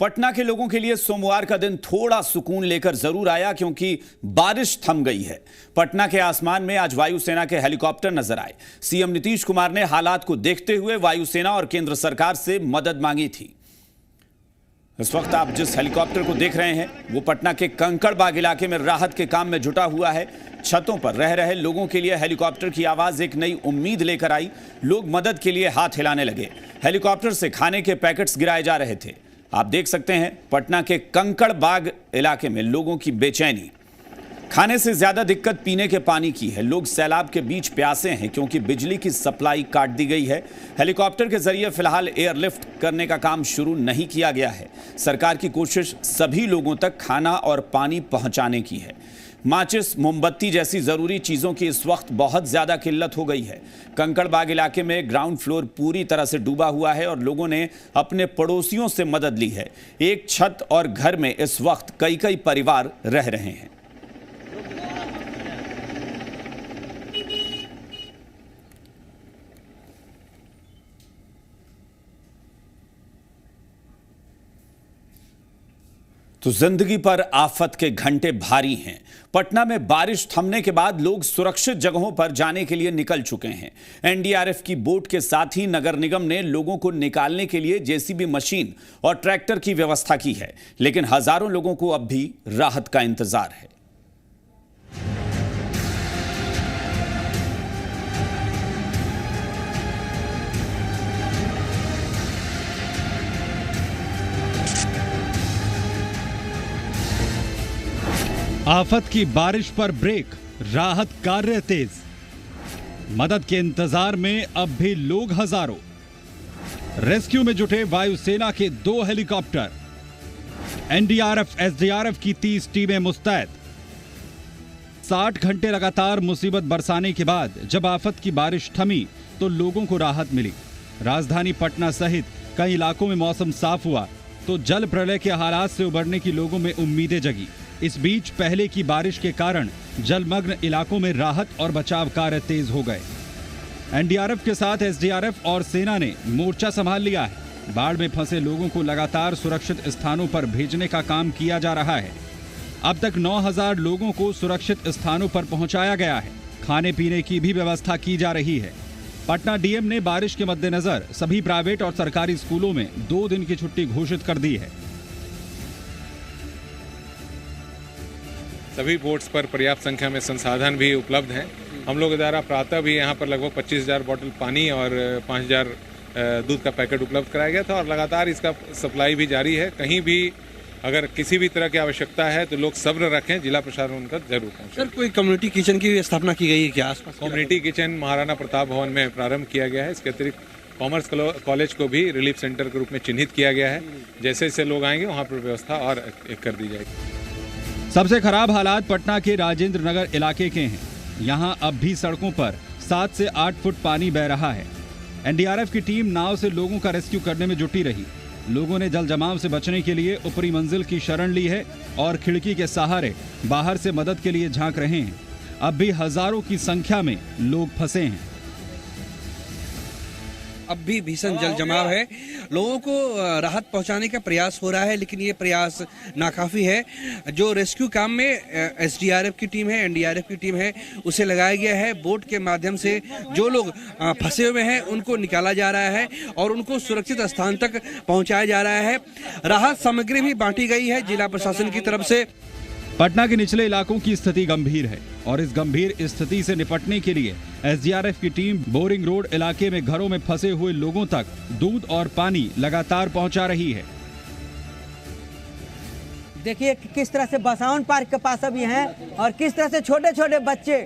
पटना के लोगों के लिए सोमवार का दिन थोड़ा सुकून लेकर जरूर आया क्योंकि बारिश थम गई है। पटना के आसमान में आज वायुसेना के हेलीकॉप्टर नजर आए। सीएम नीतीश कुमार ने हालात को देखते हुए वायुसेना और केंद्र सरकार से मदद मांगी थी। इस वक्त आप जिस हेलीकॉप्टर को देख रहे हैं वो पटना के कंकड़बाग इलाके में राहत के काम में जुटा हुआ है। छतों पर रह रहे लोगों के लिए हेलीकॉप्टर की आवाज एक नई उम्मीद लेकर आई। लोग मदद के लिए हाथ हिलाने लगे। हेलीकॉप्टर से खाने के पैकेट्स गिराए जा रहे थे। आप देख सकते हैं पटना के कंकड़बाग इलाके में लोगों की बेचैनी। खाने से ज्यादा दिक्कत पीने के पानी की है। लोग सैलाब के बीच प्यासे हैं क्योंकि बिजली की सप्लाई काट दी गई है। हेलीकॉप्टर के जरिए फिलहाल एयरलिफ्ट करने का काम शुरू नहीं किया गया है। सरकार की कोशिश सभी लोगों तक खाना और पानी पहुंचाने की है। माचिस, मोमबत्ती जैसी जरूरी चीजों की इस वक्त बहुत ज्यादा किल्लत हो गई है। कंकड़बाग इलाके में ग्राउंड फ्लोर पूरी तरह से डूबा हुआ है और लोगों ने अपने पड़ोसियों से मदद ली है। एक छत और घर में इस वक्त कई परिवार रह रहे हैं। तो जिंदगी पर आफत के घंटे भारी हैं। पटना में बारिश थमने के बाद लोग सुरक्षित जगहों पर जाने के लिए निकल चुके हैं। एनडीआरएफ की बोट के साथ ही नगर निगम ने लोगों को निकालने के लिए जेसीबी मशीन और ट्रैक्टर की व्यवस्था की है, लेकिन हजारों लोगों को अब भी राहत का इंतजार है। आफत की बारिश पर ब्रेक, राहत कार्य तेज। मदद के इंतजार में अब भी लोग हजारों। रेस्क्यू में जुटे वायुसेना के 2 हेलीकॉप्टर। एनडीआरएफ, एसडीआरएफ की 30 टीमें मुस्तैद। 60 घंटे लगातार मुसीबत बरसाने के बाद जब आफत की बारिश थमी तो लोगों को राहत मिली। राजधानी पटना सहित कई इलाकों में मौसम साफ हुआ तो जल प्रलय के हालात से उबरने की लोगों में उम्मीदें जगी। इस बीच पहले की बारिश के कारण जलमग्न इलाकों में राहत और बचाव कार्य तेज हो गए। एनडीआरएफ के साथ एसडीआरएफ और सेना ने मोर्चा संभाल लिया है। बाढ़ में फंसे लोगों को लगातार सुरक्षित स्थानों पर भेजने का काम किया जा रहा है। अब तक 9000 लोगों को सुरक्षित स्थानों पर पहुंचाया गया है। खाने पीने की भी व्यवस्था की जा रही है। पटना डीएम ने बारिश के मद्देनजर सभी प्राइवेट और सरकारी स्कूलों में 2 दिन की छुट्टी घोषित कर दी है। सभी बोट्स पर पर्याप्त संख्या में संसाधन भी उपलब्ध हैं। हम लोग द्वारा प्रातः भी यहाँ पर लगभग 25,000 बोतल पानी और 5,000 दूध का पैकेट उपलब्ध कराया गया था और लगातार इसका सप्लाई भी जारी है। कहीं भी अगर किसी भी तरह की आवश्यकता है तो लोग सब्र रखें, जिला प्रशासन उनका जरूर पहुँचे। सर, कोई कम्युनिटी किचन की स्थापना की गई है क्या आसपास? कम्युनिटी किचन महाराणा प्रताप भवन में प्रारंभ किया गया है। इसके अतिरिक्त कॉमर्स कॉलेज को भी रिलीफ सेंटर के रूप में चिन्हित किया गया है। जैसे जैसे लोग आएंगे वहाँ पर व्यवस्था और कर दी जाएगी। सबसे खराब हालात पटना के राजेंद्र नगर इलाके के हैं। यहां अब भी सड़कों पर 7 से 8 फुट पानी बह रहा है। एनडीआरएफ की टीम नाव से लोगों का रेस्क्यू करने में जुटी रही। लोगों ने जल जमाव से बचने के लिए ऊपरी मंजिल की शरण ली है और खिड़की के सहारे बाहर से मदद के लिए झांक रहे हैं। अब भी हजारों की संख्या में लोग फंसे हैं। अब भी भीषण जल जमाव है। लोगों को राहत पहुंचाने का प्रयास हो रहा है, लेकिन ये प्रयास नाकाफी है। जो रेस्क्यू काम में एसडीआरएफ की टीम है, एनडीआरएफ की टीम है, उसे लगाया गया है। बोट के माध्यम से जो लोग फंसे हुए हैं उनको निकाला जा रहा है और उनको सुरक्षित स्थान तक पहुंचाया जा रहा है। राहत सामग्री भी बांटी गई है जिला प्रशासन की तरफ से। पटना के निचले इलाकों की स्थिति गंभीर है और इस गंभीर स्थिति से निपटने के लिए एसडीआरएफ की टीम बोरिंग रोड इलाके में घरों में फंसे हुए लोगों तक दूध और पानी लगातार पहुंचा रही है। देखिए किस तरह से बसावन पार्क के पास अभी हैं और किस तरह से छोटे छोटे बच्चे,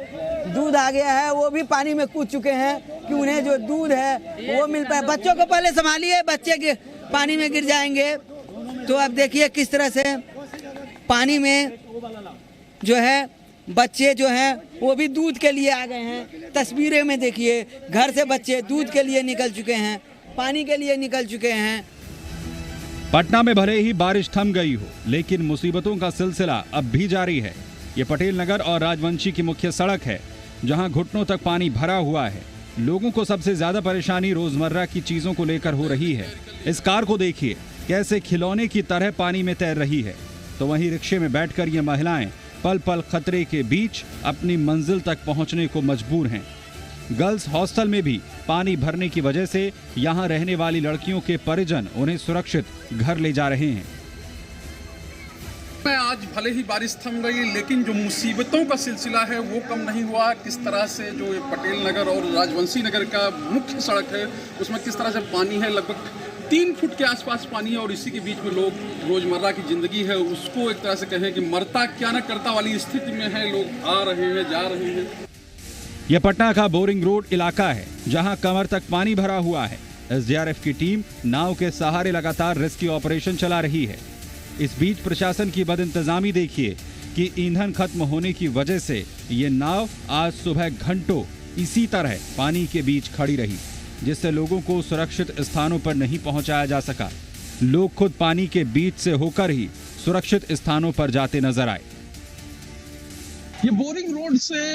दूध आ गया है वो भी पानी में कूद चुके हैं कि उन्हें जो दूध है वो मिल पाए। बच्चों को पहले संभालिए, बच्चे पानी में गिर जाएंगे। तो अब देखिए किस तरह से पानी में जो है बच्चे जो हैं वो भी दूध के लिए आ गए हैं। तस्वीरें में देखिए घर से बच्चे दूध के लिए निकल चुके हैं, पानी के लिए निकल चुके हैं। पटना में भले ही बारिश थम गई हो, लेकिन मुसीबतों का सिलसिला अब भी जारी है। ये पटेल नगर और राजवंशी की मुख्य सड़क है जहां घुटनों तक पानी भरा हुआ है। लोगों को सबसे ज्यादा परेशानी रोजमर्रा की चीजों को लेकर हो रही है। इस कार को देखिए, कैसे खिलौने की तरह पानी में तैर रही है, तो वहीं रिक्शे में बैठकर ये महिलाएं पल पल खतरे के बीच अपनी मंजिल तक पहुंचने को मजबूर हैं। गर्ल्स हॉस्टल में भी पानी भरने की वजह से यहां रहने वाली लड़कियों के परिजन उन्हें सुरक्षित घर ले जा रहे हैं। आज भले ही बारिश थम गई, लेकिन जो मुसीबतों का सिलसिला है वो कम नहीं हुआ। किस तरह से जो पटेल नगर और राजवंशी नगर का मुख्य सड़क है उसमें किस तरह से पानी है, लगभग 3 फुट के आसपास पानी है और इसी के बीच में लोग रोजमर्रा की जिंदगी है उसको एक तरह से कहें कि मरता क्या न करता वाली स्थिति में है। लोग आ रहे हैं, जा रहे हैं। यह पटना का बोरिंग रोड इलाका है जहां कमर तक पानी भरा हुआ है। एसडीआरएफ की टीम नाव के सहारे लगातार रेस्क्यू ऑपरेशन चला रही है। इस बीच प्रशासन की बदइंतजामी देखिए कि ईंधन खत्म होने की वजह से ये नाव आज सुबह घंटों इसी तरह पानी के बीच खड़ी रही, जिससे लोगों को सुरक्षित स्थानों पर नहीं पहुंचाया जा सका। लोग खुद पानी के बीच से होकर ही सुरक्षित स्थानों पर जाते नजर आए। ये बोरिंग रोड से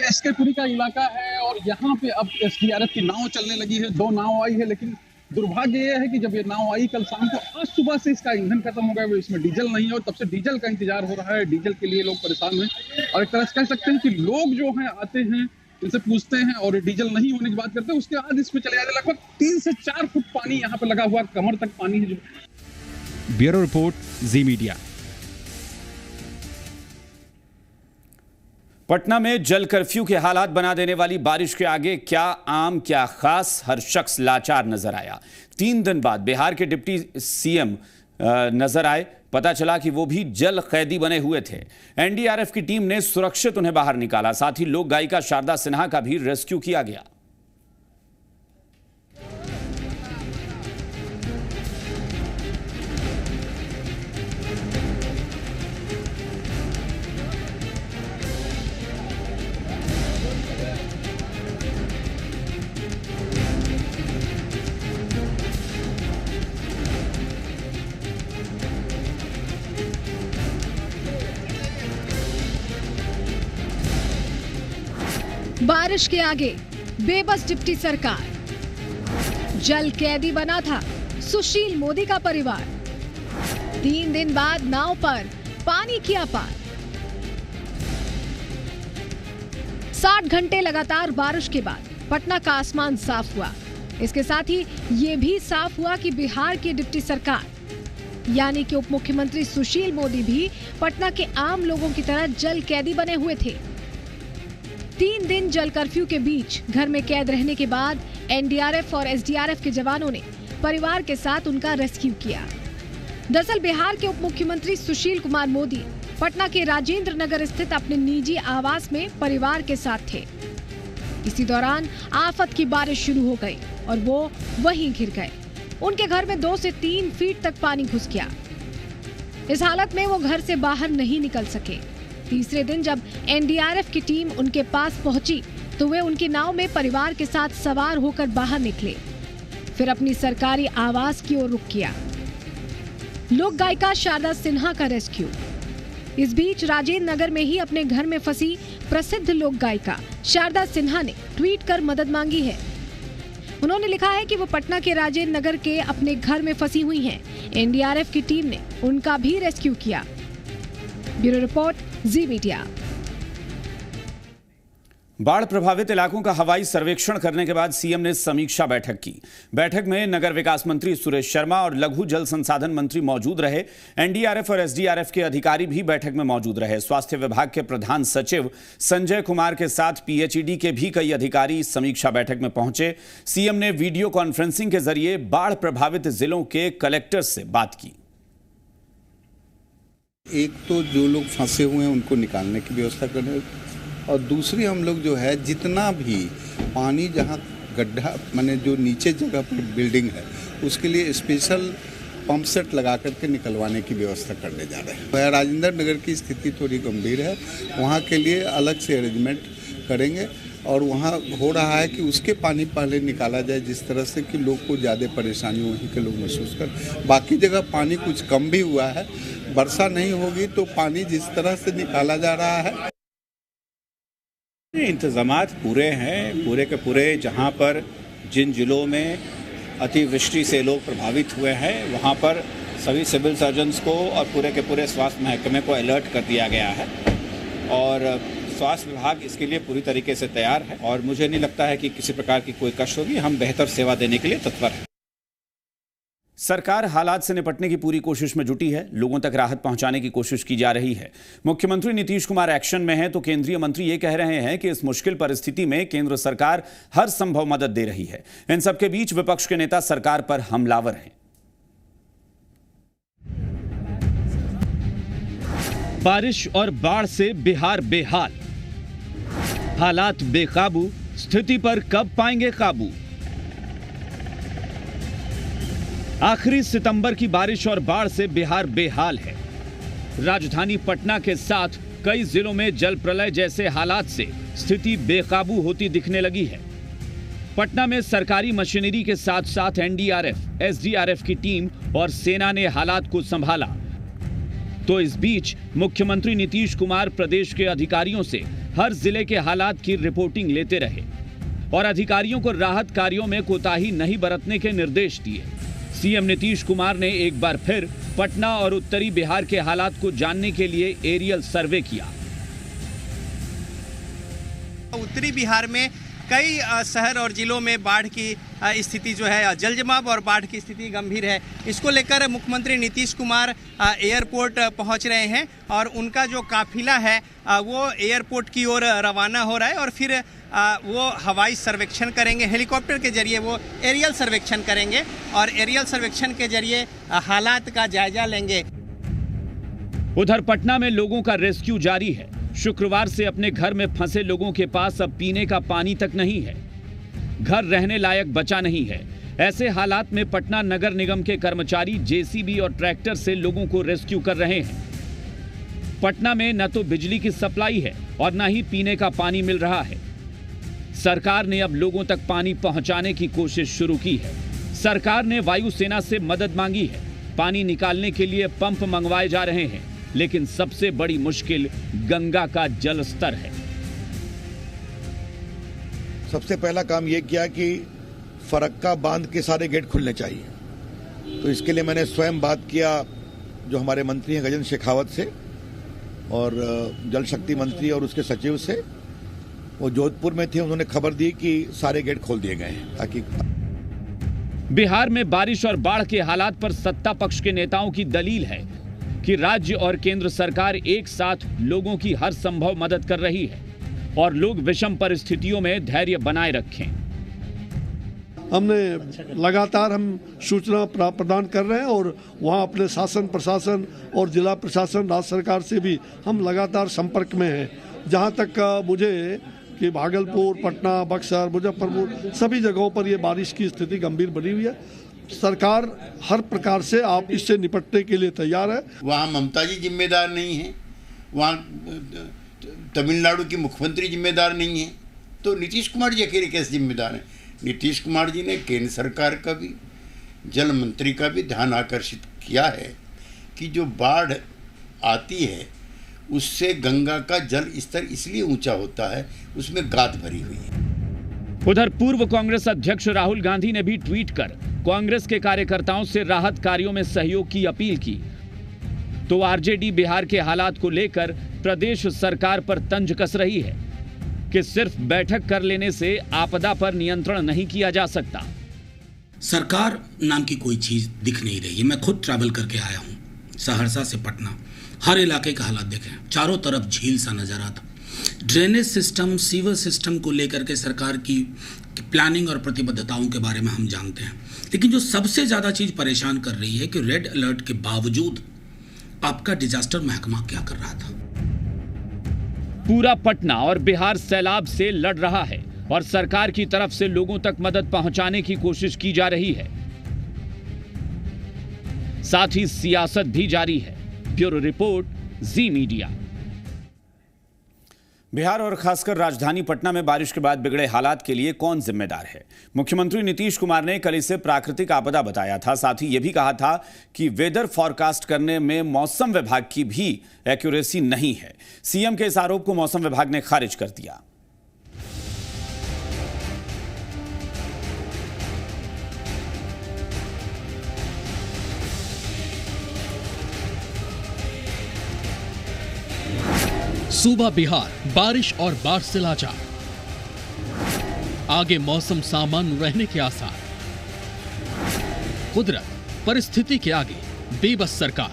एसकेपुरी का इलाका है और यहाँ पे अब एसडीआरएफ की नाव चलने लगी है। 2 नाव आई है, लेकिन दुर्भाग्य ये है कि जब ये नाव आई कल शाम को, आज सुबह से इसका ईंधन खत्म हो गया, इसमें डीजल नहीं है और तब से डीजल का इंतजार हो रहा है। डीजल के लिए लोग परेशान हैं और एक तरह से कह सकते हैं कि लोग जो हैं आते हैं, इनसे पूछते हैं और डीजल नहीं होने की बात करते हैं, उसके बाद इसमें चले जाते हैं। लगभग 3 से 4 फुट पानी यहाँ पे लगा हुआ, कमर तक पानी है। ब्यूरो रिपोर्ट, जी मीडिया। पटना में जल कर्फ्यू के हालात बना देने वाली बारिश के आगे क्या आम क्या खास, हर शख्स लाचार नजर आया। 3 दिन बाद बिहार के डिप्टी सीएम नजर आए। पता चला कि वो भी जल कैदी बने हुए थे। एनडीआरएफ की टीम ने सुरक्षित उन्हें बाहर निकाला। साथ ही लोक गायिका शारदा सिन्हा का भी रेस्क्यू किया गया। बारिश के आगे बेबस डिप्टी सरकार। जल कैदी बना था सुशील मोदी का परिवार। 3 दिन बाद नाव पर पानी किया पार। 60 घंटे लगातार बारिश के बाद पटना का आसमान साफ हुआ। इसके साथ ही ये भी साफ हुआ कि बिहार की डिप्टी सरकार यानी कि उप मुख्यमंत्री सुशील मोदी भी पटना के आम लोगों की तरह जल कैदी बने हुए थे। 3 दिन जल कर्फ्यू के बीच घर में कैद रहने के बाद एनडीआरएफ और एसडीआरएफ के जवानों ने परिवार के साथ उनका रेस्क्यू किया। दरअसल बिहार के उप मुख्यमंत्री सुशील कुमार मोदी पटना के राजेंद्र नगर स्थित अपने निजी आवास में परिवार के साथ थे। इसी दौरान आफत की बारिश शुरू हो गई और वो वहीं घिर गए। उनके घर में 2 से 3 फीट तक पानी घुस गया। इस हालत में वो घर से बाहर नहीं निकल सके। तीसरे दिन जब एनडीआरएफ की टीम उनके पास पहुंची तो वे उनकी नाव में परिवार के साथ सवार होकर बाहर निकले, फिर अपनी सरकारी आवास की ओर रुख किया। लोक गायिका शारदा सिन्हा का रेस्क्यू। इस बीच राजेंद्र नगर में ही अपने घर में फंसी प्रसिद्ध लोक गायिका शारदा सिन्हा ने ट्वीट कर मदद मांगी है। उन्होंने लिखा है कि वो पटना के राजेंद्र नगर के अपने घर में फंसी हुई हैं। एनडीआरएफ की टीम ने उनका भी रेस्क्यू किया। ब्यूरो रिपोर्ट, जी मीडिया। बाढ़ प्रभावित इलाकों का हवाई सर्वेक्षण करने के बाद सीएम ने समीक्षा बैठक की। बैठक में नगर विकास मंत्री सुरेश शर्मा और लघु जल संसाधन मंत्री मौजूद रहे। एनडीआरएफ और एसडीआरएफ के अधिकारी भी बैठक में मौजूद रहे। स्वास्थ्य विभाग के प्रधान सचिव संजय कुमार के साथ पीएचईडी के भी कई अधिकारी समीक्षा बैठक में पहुंचे। सीएम ने वीडियो कॉन्फ्रेंसिंग के जरिए बाढ़ प्रभावित जिलों के कलेक्टर से बात की। एक तो जो लोग फंसे हुए हैं उनको निकालने की व्यवस्था करने, और दूसरी हम लोग जो है जितना भी पानी जहाँ गड्ढा माने जो नीचे जगह पर बिल्डिंग है उसके लिए स्पेशल पंप सेट लगा करके निकलवाने की व्यवस्था करने जा रहे हैं। राजेंद्र नगर की स्थिति थोड़ी गंभीर है, वहाँ के लिए अलग से अरेंजमेंट करेंगे और वहाँ हो रहा है कि उसके पानी पहले निकाला जाए जिस तरह से कि लोग को ज़्यादा परेशानी वहीं के लोग महसूस कर। बाकी जगह पानी कुछ कम भी हुआ है, वर्षा नहीं होगी तो पानी जिस तरह से निकाला जा रहा है। इंतज़ामात पूरे हैं, पूरे के पूरे। जहाँ पर जिन जिलों में अतिवृष्टि से लोग प्रभावित हुए हैं वहाँ पर सभी सिविल सर्जन्स को और पूरे के पूरे स्वास्थ्य महकमे को अलर्ट कर दिया गया है और स्वास्थ्य विभाग इसके लिए पूरी तरीके से तैयार है और मुझे नहीं लगता है कि किसी प्रकार की कोई कष्ट होगी। हम बेहतर सेवा देने के लिए तत्पर हैं। सरकार हालात से निपटने की पूरी कोशिश में जुटी है, लोगों तक राहत पहुंचाने की कोशिश की जा रही है। मुख्यमंत्री नीतीश कुमार एक्शन में हैं तो केंद्रीय मंत्री ये कह रहे हैं कि इस मुश्किल परिस्थिति में केंद्र सरकार हर संभव मदद दे रही है। इन सबके बीच विपक्ष के नेता सरकार पर हमलावर हैं। बारिश और बाढ़ से बिहार बेहाल, हालात बेकाबू, स्थिति पर कब पाएंगे काबू? आखिरी सितंबर की बारिश और बाढ़ से बिहार बेहाल है। राजधानी पटना के साथ कई जिलों में जल प्रलय जैसे हालात से स्थिति बेकाबू होती दिखने लगी है। पटना में सरकारी मशीनरी के साथ साथ एनडीआरएफ, एसडीआरएफ की टीम और सेना ने हालात को संभाला। तो इस बीच मुख्यमंत्री नीतीश कुमार प्रदेश के अधिकारियों से हर जिले के हालात की रिपोर्टिंग लेते रहे और अधिकारियों को राहत कार्यों में कोताही नहीं बरतने के निर्देश दिए। सीएम नीतीश कुमार ने एक बार फिर पटना और उत्तरी बिहार के हालात को जानने के लिए एरियल सर्वे किया। उत्तरी बिहार में कई शहर और जिलों में बाढ़ की स्थिति जो है, जलजमाव और बाढ़ की स्थिति गंभीर है। इसको लेकर मुख्यमंत्री नीतीश कुमार एयरपोर्ट पहुंच रहे हैं और उनका जो काफिला है वो एयरपोर्ट की ओर रवाना हो रहा है और फिर वो हवाई सर्वेक्षण करेंगे, हेलीकॉप्टर के जरिए वो एरियल सर्वेक्षण करेंगे और एरियल सर्वेक्षण के जरिए हालात का जायजा लेंगे। उधर पटना में लोगों का रेस्क्यू जारी है। शुक्रवार से अपने घर में फंसे लोगों के पास अब पीने का पानी तक नहीं है, घर रहने लायक बचा नहीं है। ऐसे हालात में पटना नगर निगम के कर्मचारी जेसीबी और ट्रैक्टर से लोगों को रेस्क्यू कर रहे हैं। पटना में न तो बिजली की सप्लाई है और न ही पीने का पानी मिल रहा है। सरकार ने अब लोगों तक पानी पहुंचाने की कोशिश शुरू की है। सरकार ने वायुसेना से मदद मांगी है। पानी निकालने के लिए पंप मंगवाए जा रहे हैं, लेकिन सबसे बड़ी मुश्किल गंगा का जल स्तर है। सबसे पहला काम यह किया कि फरक्का बांध के सारे गेट खुलने चाहिए। तो इसके लिए मैंने स्वयं बात किया जो हमारे मंत्री हैं गजेंद्र शेखावत से और जल शक्ति मंत्री और उसके सचिव से। वो जोधपुर में थे, उन्होंने खबर दी कि सारे गेट खोल दिए गए हैं ताकि। बिहार में बारिश और बाढ़ के हालात पर सत्ता पक्ष के नेताओं की दलील है कि राज्य और केंद्र सरकार एक साथ लोगों की हर संभव मदद कर रही है और लोग विषम परिस्थितियों में धैर्य बनाए रखें। हमने लगातार हम सूचना प्रदान कर रहे हैं और वहाँ अपने शासन प्रशासन और जिला प्रशासन राज्य सरकार से भी हम लगातार संपर्क में हैं। जहाँ तक मुझे कि भागलपुर, पटना, बक्सर, मुजफ्फरपुर सभी जगहों पर ये बारिश की स्थिति गंभीर बनी हुई है। सरकार हर प्रकार से आप इससे निपटने के लिए तैयार है। वहाँ ममता जी जिम्मेदार नहीं है, वहाँ तमिलनाडु की मुख्यमंत्री जिम्मेदार नहीं है, तो नीतीश कुमार जी अकेले कैसे जिम्मेदार हैं? नीतीश कुमार जी ने केंद्र सरकार का भी, जल मंत्री का भी ध्यान आकर्षित किया है कि जो बाढ़ आती है उससे गंगा का जल स्तर इसलिए ऊंचा होता है, उसमें गाद भरी हुई है। उधर पूर्व कांग्रेस अध्यक्ष राहुल गांधी ने भी ट्वीट कर कांग्रेस के कार्यकर्ताओं से राहत कार्यों में सहयोग की अपील की। तो आरजेडी बिहार के हालात को लेकर प्रदेश सरकार पर तंज कस रही है कि सिर्फ बैठक कर लेने से आपदा पर नियंत्रण नहीं किया जा सकता। सरकार नाम की कोई चीज दिख नहीं रही है। मैं खुद ट्रैवल करके आया हूं सहरसा से पटना, हर इलाके का हालात देखें, चारों तरफ झील सा नजर आता। ड्रेनेज सिस्टम, सीवर सिस्टम को लेकर के सरकार की प्लानिंग और प्रतिबद्धताओं के बारे में हम जानते हैं, लेकिन जो सबसे ज्यादा चीज परेशान कर रही है कि रेड अलर्ट के बावजूद आपका डिजास्टर महकमा क्या कर रहा था। पूरा पटना और बिहार सैलाब से लड़ रहा है और सरकार की तरफ से लोगों तक मदद पहुंचाने की कोशिश की जा रही है। साथ ही सियासत भी जारी है। ब्यूरो रिपोर्ट, जी मीडिया। बिहार और खासकर राजधानी पटना में बारिश के बाद बिगड़े हालात के लिए कौन जिम्मेदार है? मुख्यमंत्री नीतीश कुमार ने कल इसे प्राकृतिक आपदा बताया था। साथ ही यह भी कहा था कि वेदर फॉरकास्ट करने में मौसम विभाग की भी एक्यूरेसी नहीं है। सीएम के इस आरोप को मौसम विभाग ने खारिज कर दिया। सूबा बिहार बारिश और बाढ़ से लाचार, आगे मौसम सामान्य रहने के आसार, कुदरत परिस्थिति के आगे बेबस सरकार,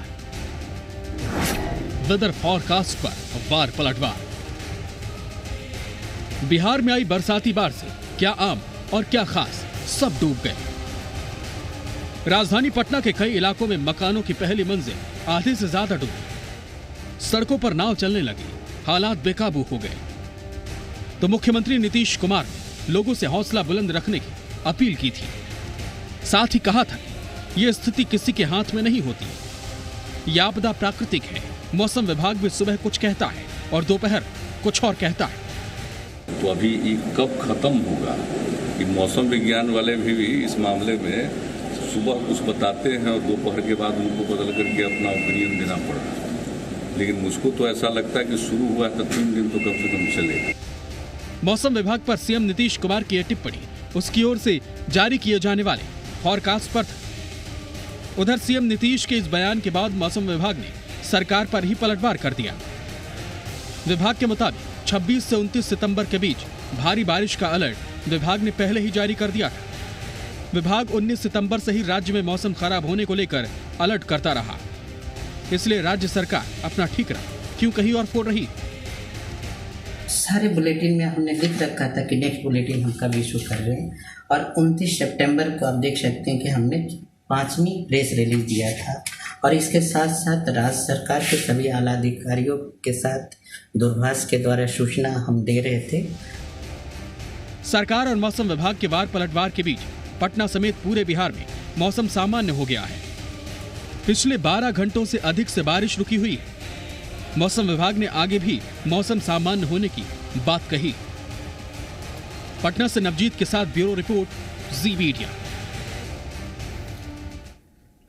वेदर फॉरकास्ट पर वार पलटवार। बिहार में आई बरसाती बाढ़ से क्या आम और क्या खास, सब डूब गए। राजधानी पटना के कई इलाकों में मकानों की पहली मंजिल आधे से ज्यादा डूबी, सड़कों पर नाव चलने लगी, हालात बेकाबू हो गए। तो मुख्यमंत्री नीतीश कुमार ने लोगों से हौसला बुलंद रखने की अपील की थी। साथ ही कहा था कि यह स्थिति किसी के हाथ में नहीं होती, यह आपदा प्राकृतिक है। मौसम विभाग भी सुबह कुछ कहता है और दोपहर कुछ और कहता है। तो अभी ये कब खत्म होगा कि मौसम विज्ञान वाले भी इस मामले में सुबह कुछ बताते हैं और दोपहर के बाद उनको बदल करके अपना ओपिनियन देना पड़ रहा है। लेकिन मुझको तो ऐसा लगता है कि शुरू हुआ तो 3 दिन तो कम से कम चलेगा। मौसम विभाग पर सीएम नीतीश कुमार की यह टिप्पणी उसकी ओर से जारी किए जाने वाले फॉरकास्ट पर था। उधर सीएम नीतीश के इस बयान के बाद मौसम विभाग ने सरकार पर ही पलटवार कर दिया। विभाग के मुताबिक 26 से 29 सितंबर के बीच भारी बारिश का अलर्ट विभाग ने पहले ही जारी कर दिया था। विभाग 19 सितंबर से ही राज्य में मौसम खराब होने को लेकर अलर्ट करता रहा, इसलिए राज्य सरकार अपना ठीकरा क्यों कहीं और फोड़ रही। सारे बुलेटिन में हमने लिख रखा था कि नेक्स्ट बुलेटिन हम कब इशू कर रहे हैं, और 29 सितंबर को आप देख सकते हैं कि हमने 5वीं प्रेस रिलीज दिया था। और इसके साथ साथ राज्य सरकार के सभी आला अधिकारियों के साथ दूरभाष के द्वारा सूचना हम दे रहे थे। सरकार और मौसम विभाग के वार पलटवार के बीच पटना समेत पूरे बिहार में मौसम सामान्य हो गया है। पिछले 12 घंटों से अधिक से बारिश रुकी हुई है। मौसम विभाग ने आगे भी मौसम सामान्य होने की बात कही। पटना से नवजीत के साथ ब्यूरो रिपोर्ट, जी मीडिया।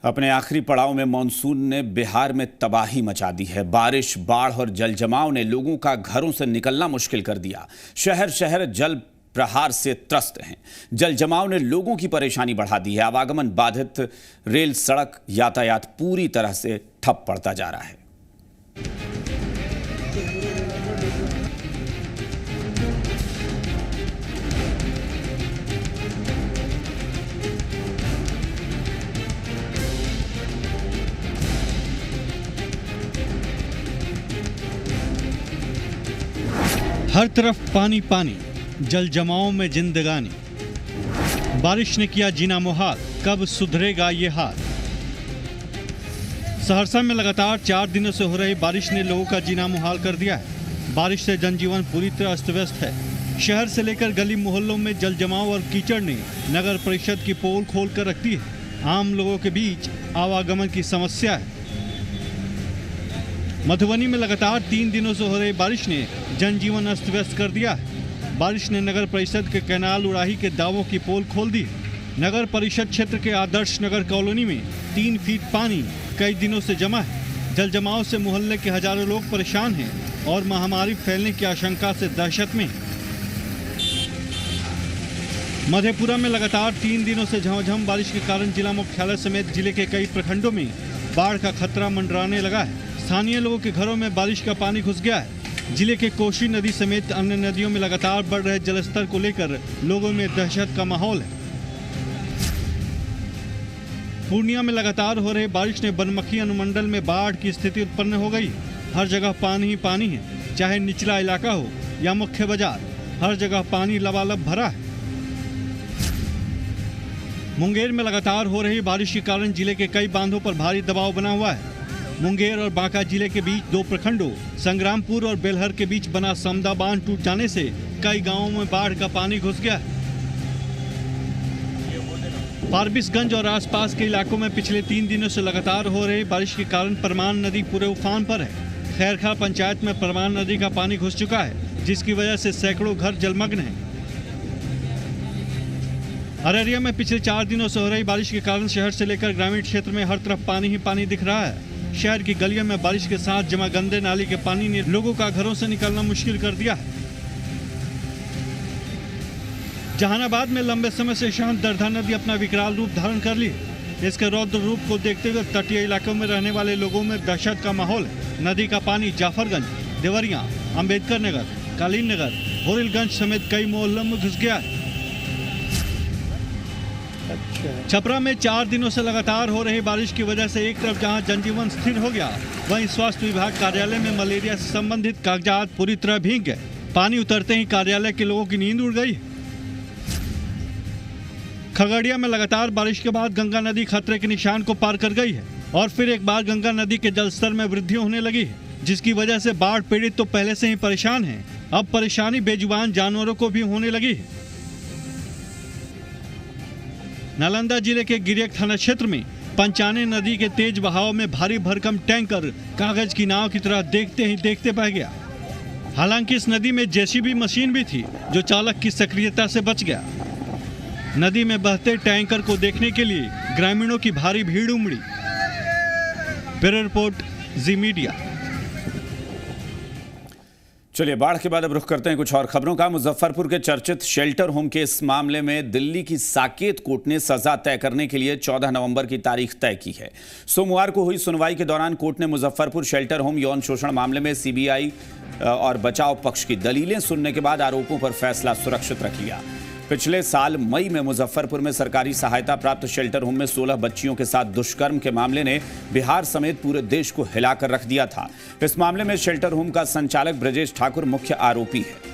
अपने आखिरी पड़ाव में मानसून ने बिहार में तबाही मचा दी है। बारिश, बाढ़ और जलजमाव ने लोगों का घरों से निकलना मुश्किल कर दिया। शहर शहर जल प्रहार से त्रस्त हैं। जलजमाव ने लोगों की परेशानी बढ़ा दी है। आवागमन बाधित, रेल सड़क यातायात पूरी तरह से ठप पड़ता जा रहा है। हर तरफ पानी पानी, जल जमाव में जिंदगानी। बारिश ने किया जीना मुहाल, कब सुधरेगा ये हाल। सहरसा में लगातार 4 दिनों से हो रही बारिश ने लोगों का जीना मुहाल कर दिया है। बारिश से जनजीवन पूरी तरह अस्त व्यस्त है। शहर से लेकर गली मोहल्लों में जल जमाव और कीचड़ ने नगर परिषद की पोल खोल कर रख दी है। आम लोगों के बीच आवागमन की समस्या है। मधुबनी में लगातार 3 दिनों से हो रही बारिश ने जनजीवन अस्त व्यस्त कर दिया है। बारिश ने नगर परिषद के कैनाल उड़ाही के दावों की पोल खोल दी। नगर परिषद क्षेत्र के आदर्श नगर कॉलोनी में 3 फीट पानी कई दिनों से जमा है। जल जमाव से मोहल्ले के हजारों लोग परेशान हैं और महामारी फैलने की आशंका से दहशत में। मधेपुरा में लगातार 3 दिनों से झमाझम बारिश के कारण जिला मुख्यालय समेत जिले के कई प्रखंडों में बाढ़ का खतरा मंडराने लगा है। स्थानीय लोगों के घरों में बारिश का पानी घुस गया है। जिले के कोसी नदी समेत अन्य नदियों में लगातार बढ़ रहे जलस्तर को लेकर लोगों में दहशत का माहौल है। पूर्णिया में लगातार हो रही बारिश ने बनमखी अनुमंडल में बाढ़ की स्थिति उत्पन्न हो गई। हर जगह पानी ही पानी है, चाहे निचला इलाका हो या मुख्य बाजार, हर जगह पानी लबालब भरा है। मुंगेर में लगातार हो रही बारिश के कारण जिले के कई बांधों पर भारी दबाव बना हुआ है। मुंगेर और बांका जिले के बीच 2 प्रखंडों संग्रामपुर और बेलहर के बीच बना समदा बांध टूट जाने से कई गांवों में बाढ़ का पानी घुस गया है। फारबिसगंज और आसपास के इलाकों में पिछले 3 दिनों से लगातार हो रही बारिश के कारण परमान नदी पूरे उफान पर है। खैरखा पंचायत में परमान नदी का पानी घुस चुका है, जिसकी वजह से सैकड़ों घर जलमग्न हैं। अररिया में पिछले 4 दिनों से हो रही बारिश के कारण शहर से लेकर ग्रामीण क्षेत्र में हर तरफ पानी ही पानी दिख रहा है। शहर की गलियों में बारिश के साथ जमा गंदे नाली के पानी ने लोगों का घरों से निकलना मुश्किल कर दिया है। जहानाबाद में लंबे समय से शांत दरधा नदी अपना विकराल रूप धारण कर ली। इसके रौद्र रूप को देखते हुए तटीय इलाकों में रहने वाले लोगों में दहशत का माहौल है। नदी का पानी जाफरगंज, देवरिया, अंबेडकर नगर, कालीन नगर, होरिलगंज समेत कई मोहल्लों में घुस गया है। छपरा में 4 दिनों से लगातार हो रही बारिश की वजह से एक तरफ जहां जनजीवन स्थिर हो गया, वहीं स्वास्थ्य विभाग कार्यालय में मलेरिया से संबंधित कागजात पूरी तरह भीग गए। पानी उतरते ही कार्यालय के लोगों की नींद उड़ गई। खगड़िया में लगातार बारिश के बाद गंगा नदी खतरे के निशान को पार कर गई है और फिर एक बार गंगा नदी के जलस्तर में वृद्धि होने लगी है, जिसकी वजह से बाढ़ पीड़ित तो पहले से ही परेशान हैं। अब परेशानी बेजुबान जानवरों को भी होने लगी है। नालंदा जिले के गिरियक थाना क्षेत्र में पंचाने नदी के तेज बहाव में भारी भरकम टैंकर कागज की नाव की तरह देखते ही देखते बह गया। हालांकि इस नदी में जेसीबी मशीन भी थी जो चालक की सक्रियता से बच गया। नदी में बहते टैंकर को देखने के लिए ग्रामीणों की भारी भीड़ उमड़ी। ब्यूरो रिपोर्ट, जी मीडिया। चलिए बाढ़ के बाद अब रुख करते हैं कुछ और खबरों का। मुजफ्फरपुर के चर्चित शेल्टर होम के इस मामले में दिल्ली की साकेत कोर्ट ने सजा तय करने के लिए 14 नवंबर की तारीख तय की है। सोमवार को हुई सुनवाई के दौरान कोर्ट ने मुजफ्फरपुर शेल्टर होम यौन शोषण मामले में सीबीआई और बचाव पक्ष की दलीलें सुनने के बाद आरोपों पर फैसला सुरक्षित रख लिया। पिछले साल मई में मुजफ्फरपुर में सरकारी सहायता प्राप्त शेल्टर होम में 16 बच्चियों के साथ दुष्कर्म के मामले ने बिहार समेत पूरे देश को हिलाकर रख दिया था। इस मामले में शेल्टर होम का संचालक ब्रजेश ठाकुर मुख्य आरोपी है।